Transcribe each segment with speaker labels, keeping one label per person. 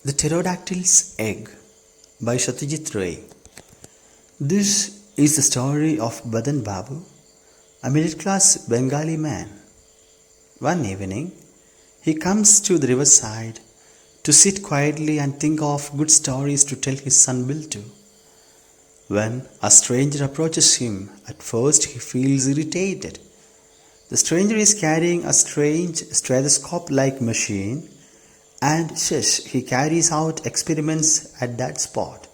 Speaker 1: The Pterodactyl's Egg by Satyajit Ray. This is the story of Badan Babu, a middle-class Bengali man. One evening, he comes to the riverside to sit quietly and think of good stories to tell his son Biltu. When a stranger approaches him, at first he feels irritated. The stranger is carrying a strange stethoscope-like machine and says he carries out experiments at that spot.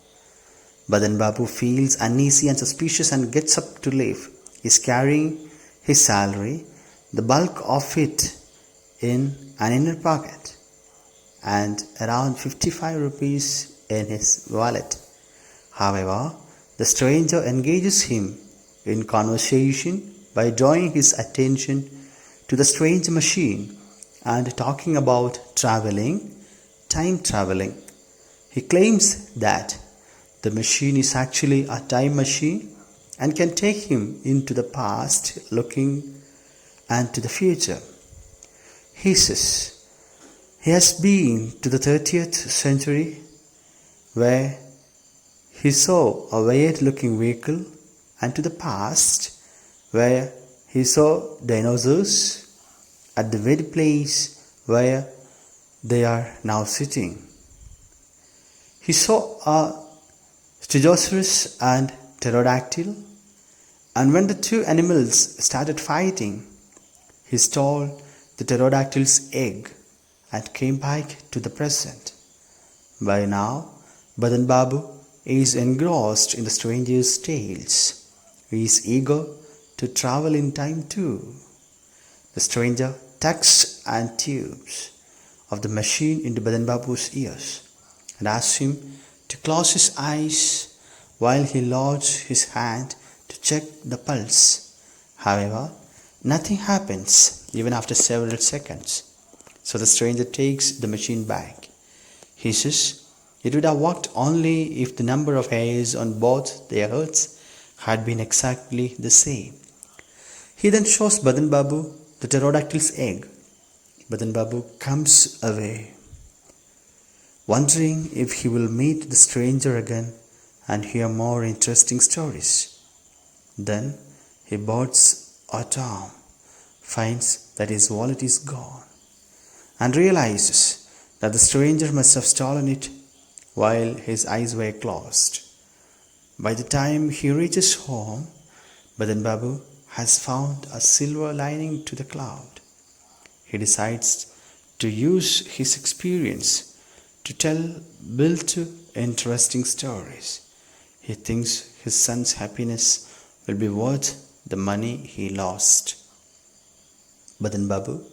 Speaker 1: Badan Babu feels uneasy and suspicious and gets up to leave. He is carrying his salary, the bulk of it in an inner pocket, and around 55 rupees in his wallet. However, the stranger engages him in conversation by drawing his attention to the strange machine and talking about time traveling. He claims that the machine is actually a time machine and can take him into the past, looking and to the future. He says he has been to the 30th century where he saw a weird-looking vehicle, and to the past where he saw dinosaurs at the very place where they are now sitting. He saw a Stegosaurus and Pterodactyl, and when the two animals started fighting, he stole the Pterodactyl's egg and came back to the present. By now, Badan Babu is engrossed in the stranger's tales. He is eager to travel in time too. The stranger tucks and tubes of the machine into Badan Babu's ears and asks him to close his eyes while he lodges his hand to check the pulse. However, nothing happens even after several seconds. So the stranger takes the machine back. He says it would have worked only if the number of hairs on both their heads had been exactly the same. He then shows Badan Babu the Pterodactyl's egg. Badan Babu comes away, wondering if he will meet the stranger again and hear more interesting stories. Then he boards a tram, finds that his wallet is gone, and realizes that the stranger must have stolen it while his eyes were closed. By the time he reaches home, Badan Babu has found a silver lining to the cloud. He decides to use his experience to tell Biltu interesting stories. He thinks his son's happiness will be worth the money he lost. Badan Babu,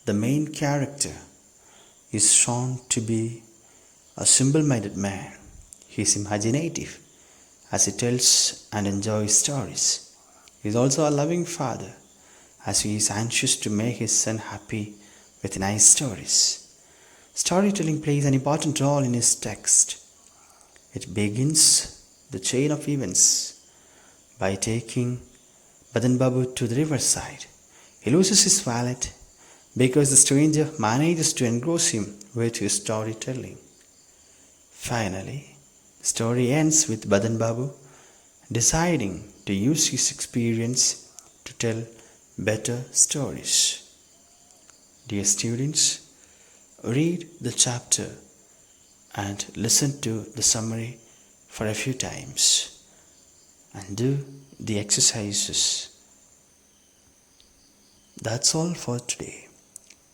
Speaker 1: the main character, is shown to be a simple-minded man. He is imaginative as he tells and enjoys stories. He is also a loving father, as he is anxious to make his son happy with nice stories. Storytelling plays an important role in his text. It begins the chain of events by taking Badan Babu to the riverside. He loses his wallet because the stranger manages to engross him with his storytelling. Finally, the story ends with Badan Babu deciding to use his experience to tell better stories. Dear students, read the chapter and listen to the summary for a few times and do the exercises. That's all for today.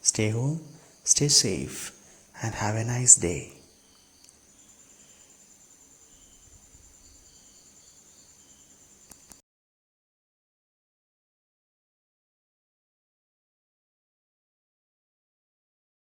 Speaker 1: Stay home, stay safe, and have a nice day.